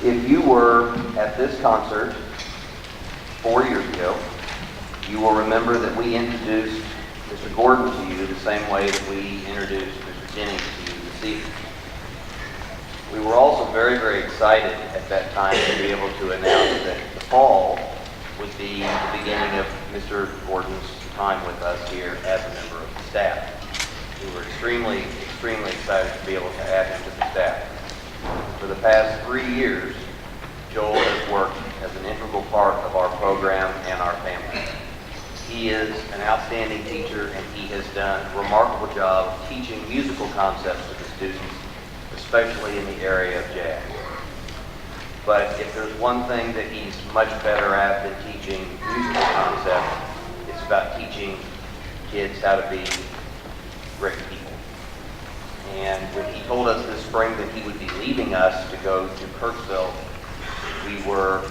If you were at this concert 4 years ago, you will remember that we introduced Mr. Gordon to you the same way that we introduced Mr. Jennings to you this evening. We were also very, very excited at that time to be able to announce that the fall would be the beginning of Mr. Gordon's time with us here as a member of the staff. We were extremely, extremely excited to be able to add him to the staff. For the past 3 years, Joel has worked as an integral part of our program and our family. He is an outstanding teacher, and he has done a remarkable job of teaching musical concepts to the students, especially in the area of jazz. But if there's one thing that he's much better at than teaching musical concepts, it's about teaching kids how to be great people. And when he told us this spring that he would be leaving us to go to Kirksville, we were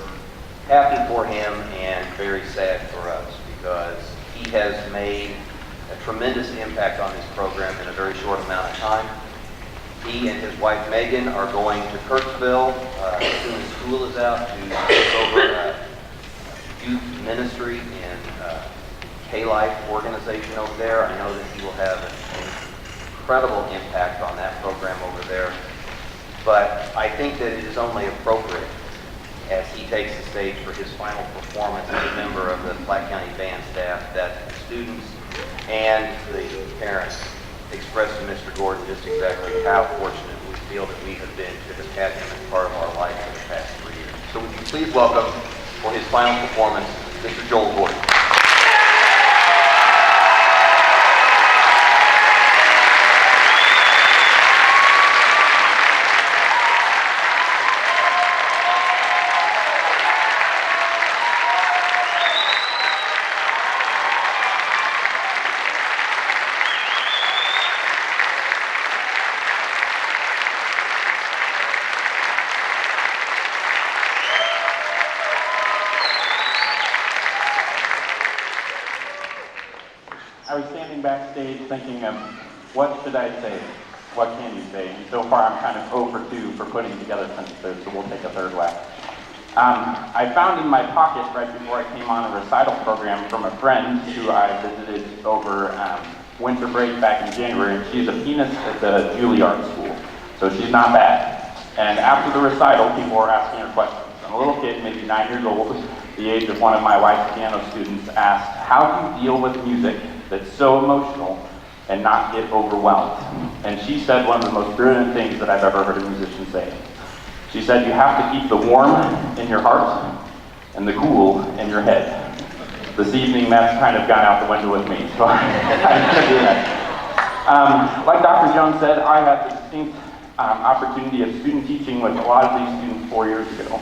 happy for him and very sad for us, because he has made a tremendous impact on this program in a very short amount of time. He and his wife Megan are going to Kirksville as soon as school is out to take over youth ministry and K-Life organization over there. I know that he will have an incredible impact on that program over there. But I think that it is only appropriate, as he takes the stage for his final performance as a member of the Platte County Band staff, that the students and the parents express to Mr. Gordon just exactly how fortunate we feel that we have been to have had him as part of our life for the past 3 years. So would you please welcome, for his final performance, Mr. Joel Gordon. I was standing backstage thinking of, what should I say? What can you say? And so far I'm kind of 0 for 2 for putting together sentences, so we'll take a third lap. I found in my pocket right before I came on a recital program from a friend who I visited over winter break back in January, and she's a pianist at the Juilliard School, so she's not bad. And after the recital, people were asking her questions. And a little kid, maybe 9 years old, the age of one of my wife's piano students, asked, how do you deal with music that's so emotional and not get overwhelmed? And she said one of the most brilliant things that I've ever heard a musician say. She said, you have to keep the warm in your heart and the cool in your head. This evening, that's kind of gone out the window with me, so I couldn't do that. Like Dr. Jones said, I had the distinct opportunity of student teaching with a lot of these students 4 years ago.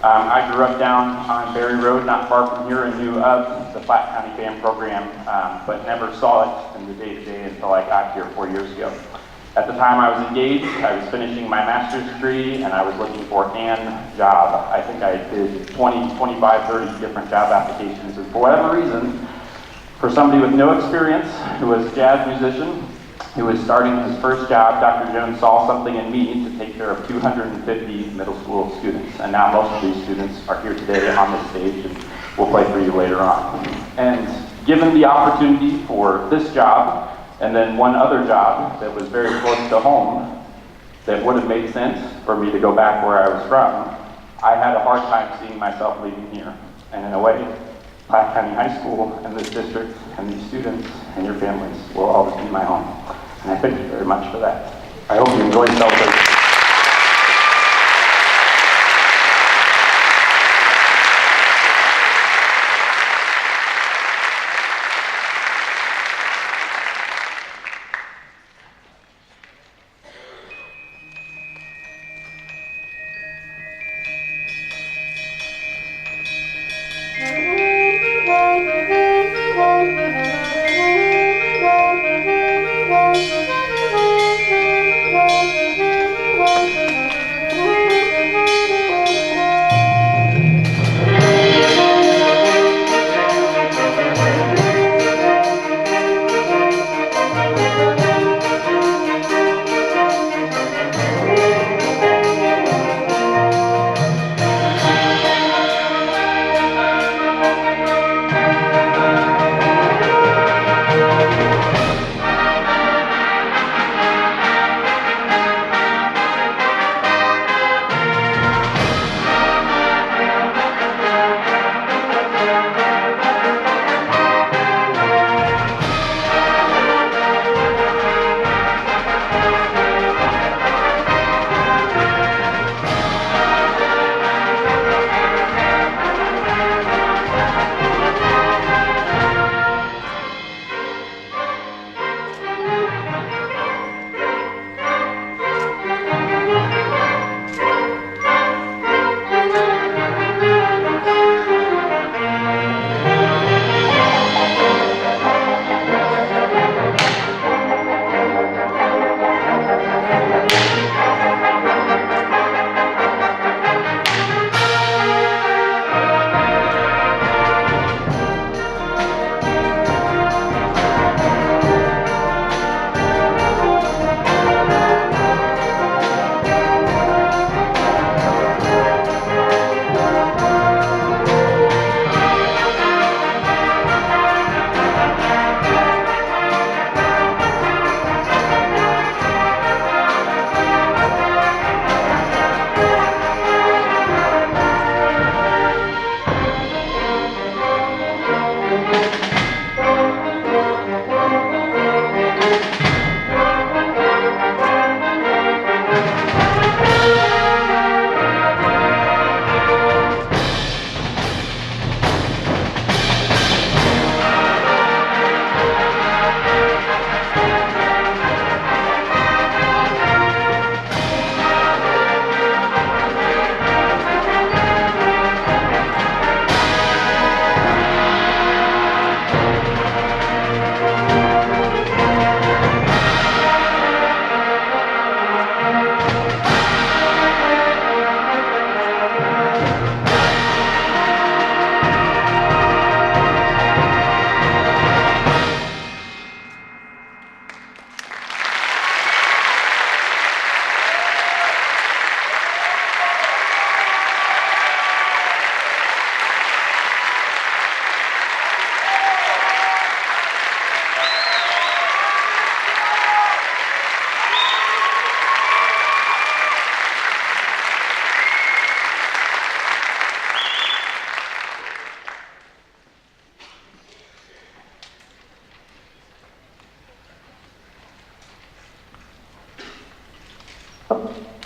I grew up down on Berry Road, not far from here, and knew of the Platte County Band program, but never saw it in the day-to-day until I got here 4 years ago. At the time I was engaged, I was finishing my master's degree, and I was looking for an job. I think I did 20, 25, 30 different job applications, and for whatever reason, for somebody with no experience, who was a jazz musician, who was starting his first job, Dr. Jones saw something in me to take care of 250 middle school students. And now most of these students are here today on this stage, and we'll play for you later on. And given the opportunity for this job, and then one other job that was very close to home, that would have made sense for me to go back where I was from, I had a hard time seeing myself leaving here. And in a way, Platte County High School and this district and these students and your families will always be my home. And I thank you very much for that. I hope you enjoy the celebration.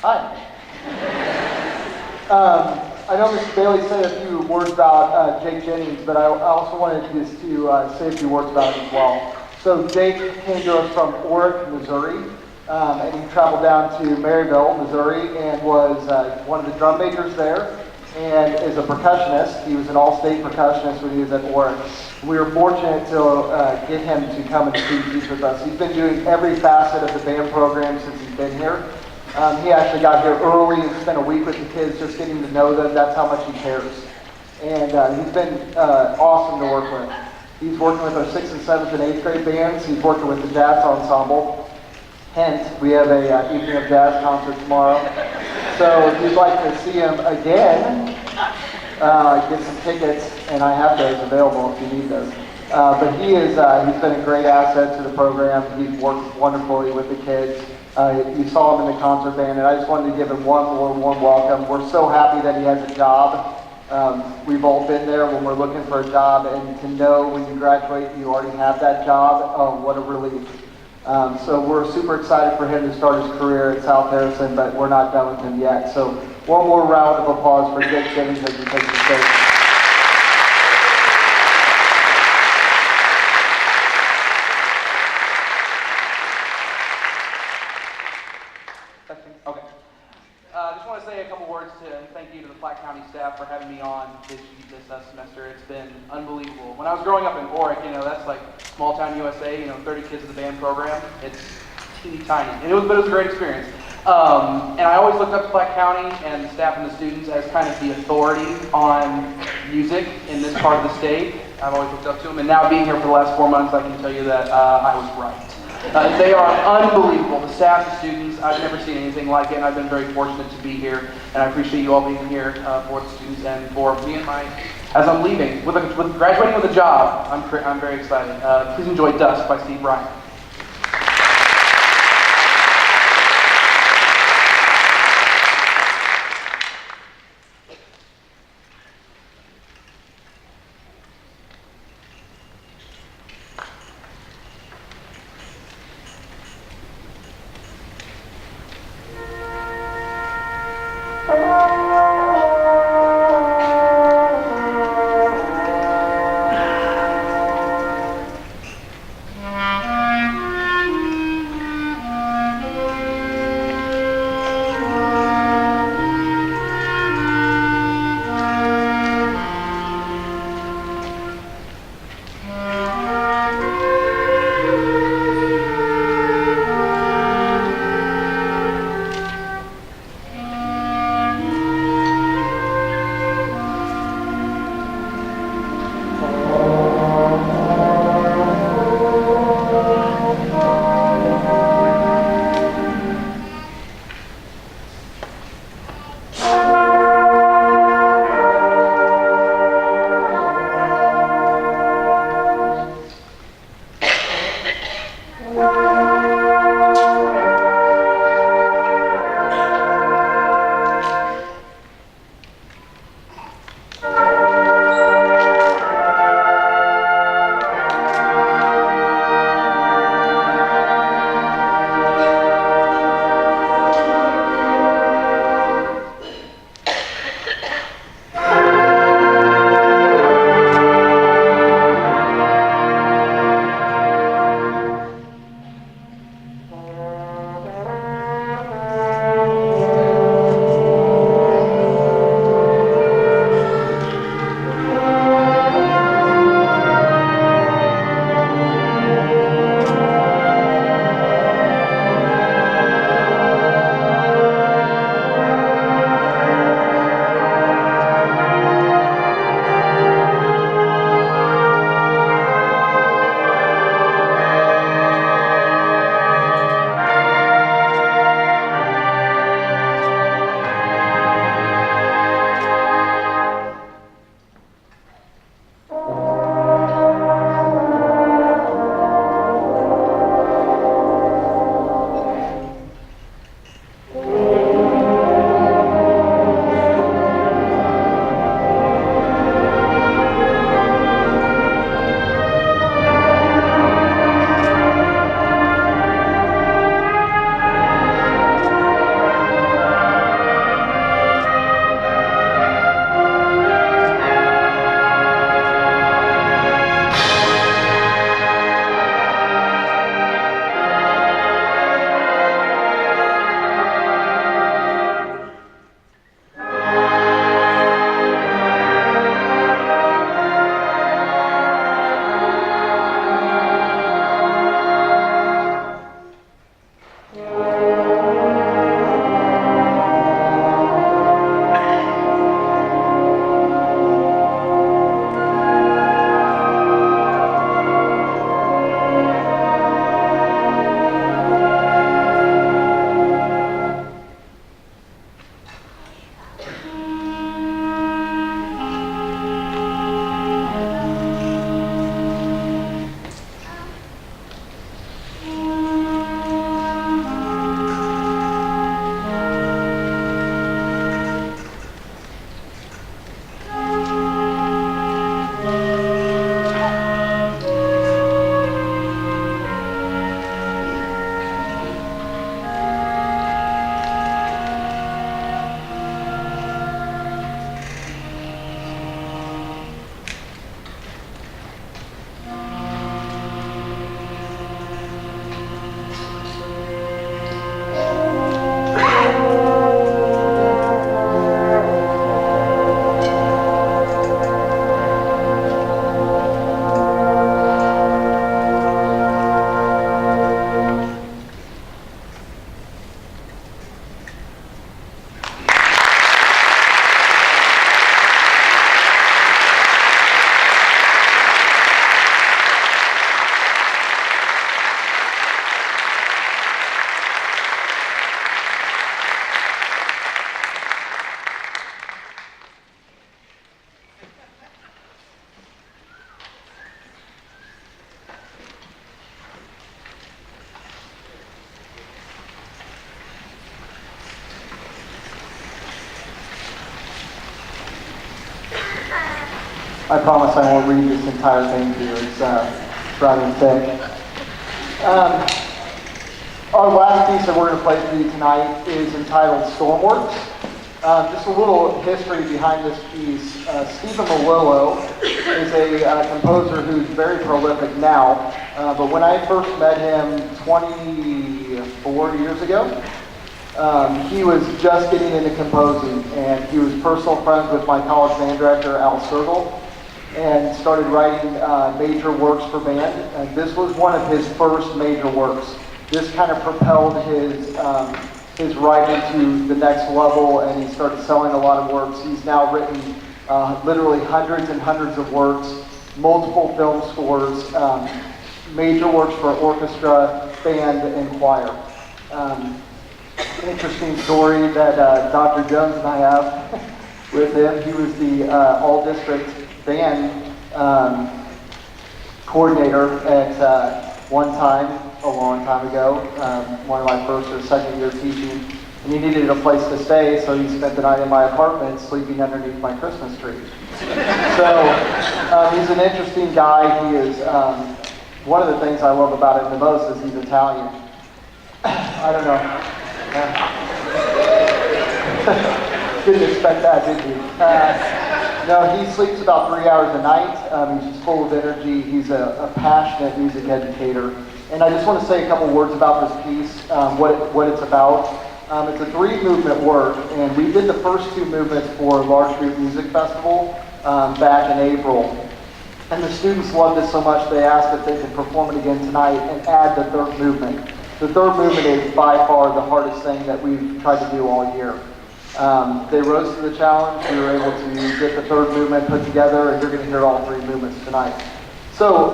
Hi. I know Mr. Bailey said a few words about Jake Jennings, but I also wanted just to say a few words about him as well. So Jake came to us from Orrick, Missouri, and he traveled down to Maryville, Missouri, and was one of the drum majors there, and is a percussionist. He was an all-state percussionist when he was at Orrick. We were fortunate to get him to come and teach with us. He's been doing every facet of the band program since he's been here. He actually got here early and spent a week with the kids just getting to know them. That's how much he cares. And he's been awesome to work with. He's working with our 6th and 7th and 8th grade bands. He's working with the jazz ensemble. Hence, we have a evening of jazz concert tomorrow. So if you'd like to see him again, get some tickets, and I have those available if you need those. But he's been a great asset to the program. He's worked wonderfully with the kids. You saw him in the concert band, and I just wanted to give him one more warm welcome. We're so happy that he has a job. We've all been there when we're looking for a job, and to know when you graduate you already have that job, what a relief. So we're super excited for him to start his career at South Harrison, but we're not done with him yet. So one more round of applause for Jake Jennings as he takes the stage. Okay. I just want to say a couple words and thank you to the Platte County staff for having me on this semester. It's been unbelievable. When I was growing up in Orrick, that's like small town USA, 30 kids in the band program. It's teeny tiny. But it was a great experience. And I always looked up to Platte County and the staff and the students as kind of the authority on music in this part of the state. I've always looked up to them. And now being here for the last 4 months, I can tell you that I was right. They are unbelievable. The staff, the students, I've never seen anything like it, and I've been very fortunate to be here. And I appreciate you all being here for the students and for me and as I'm leaving, with graduating with a job. I'm very excited. Please enjoy Dusk by Steve Bryant. I promise I won't read this entire thing to you. It's rather thick. Our last piece that we're going to play for you tonight is entitled Stormworks. Just a little history behind this piece. Stephen Malillo is a composer who's very prolific now, but when I first met him 24 years ago, he was just getting into composing, and he was personal friends with my college band director, Al Sergel, and started writing major works for band. And this was one of his first major works. This kind of propelled his writing to the next level, and he started selling a lot of works. He's now written literally hundreds and hundreds of works, multiple film scores, major works for orchestra, band, and choir. Interesting story that Dr. Jones and I have with him. He was the all-district band coordinator at one time, a long time ago, one of my first or second year teaching, and he needed a place to stay, so he spent the night in my apartment sleeping underneath my Christmas tree. So he's an interesting guy. He is, one of the things I love about him the most is he's Italian. I don't know. Didn't expect that, did you? No, he sleeps about 3 hours a night. He's just full of energy. He's a passionate music educator. And I just want to say a couple words about this piece, what it's about. It's a 3-movement work, and we did the first 2 movements for Large Group Music Festival back in April. And the students loved it so much they asked if they could perform it again tonight and add the 3rd movement. The 3rd movement is by far the hardest thing that we've tried to do all year. They rose to the challenge. We were able to get the 3rd movement put together, and you're going to hear all 3 movements tonight. So,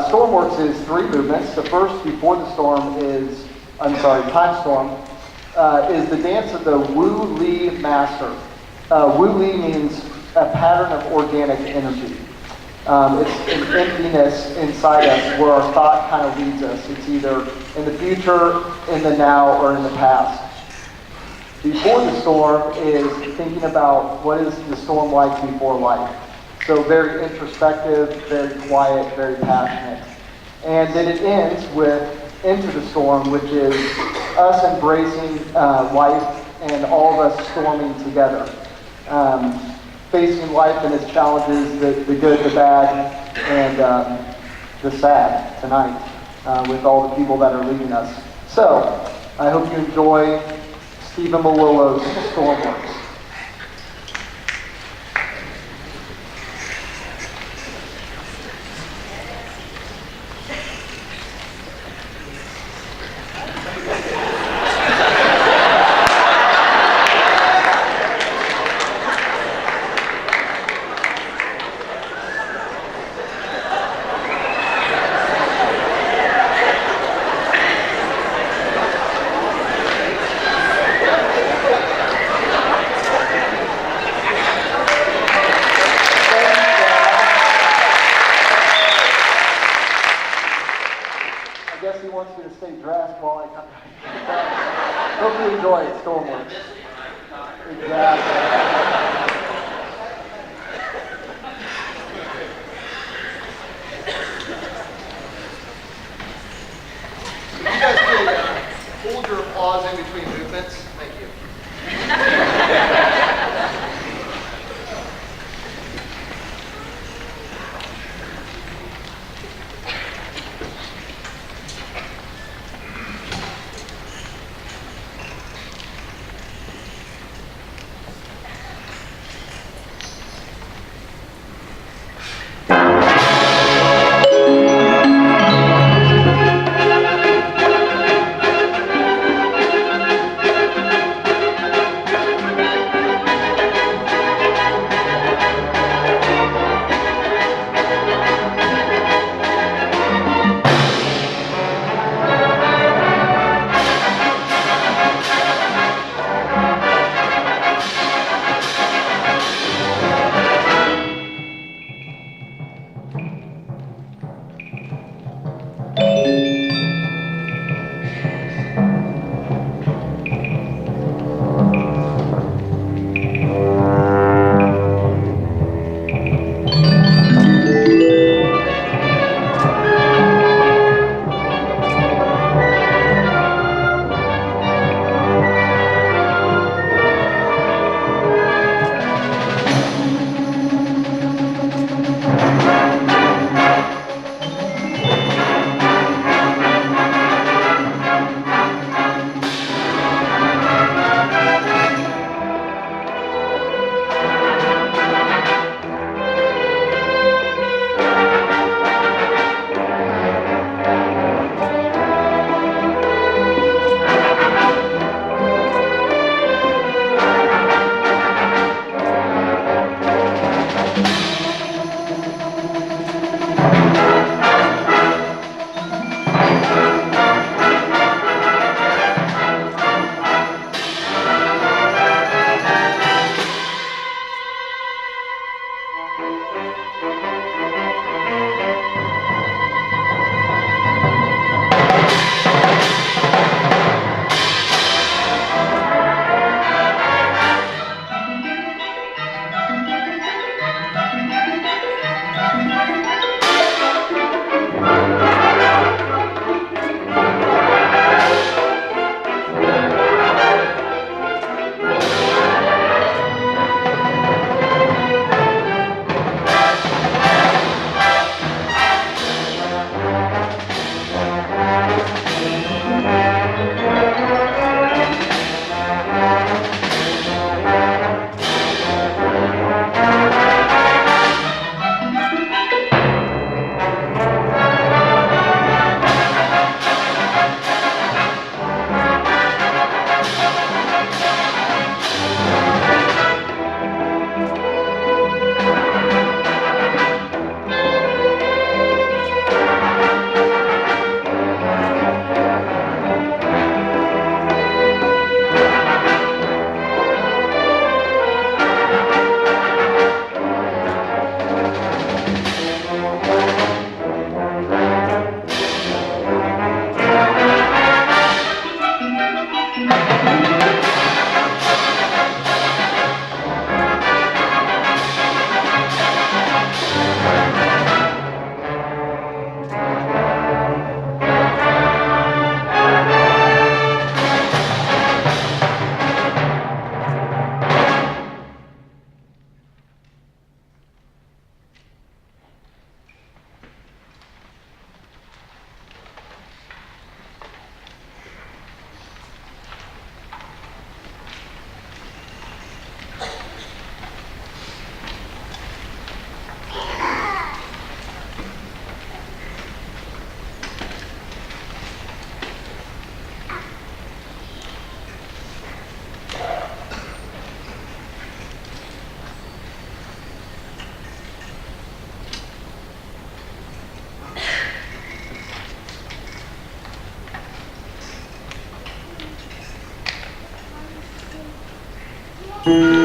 Stormworks is 3 movements. The first, Before the Storm, is, Time Storm, is the dance of the Wu Li Master. Wu Li means a pattern of organic energy. It's an emptiness inside us where our thought kind of leads us. It's either in the future, in the now, or in the past. Before the Storm is thinking about what is the storm like before life. So very introspective, very quiet, very passionate. And then it ends with Into the Storm, which is us embracing life and all of us storming together. Facing life and its challenges, the good, the bad, and the sad tonight with all the people that are leading us. So, I hope you enjoy Stephen Malillo's Stormworks. Hope you enjoy it, Stormworks. Exactly. You guys could hold your applause in between movements. Thank you. you.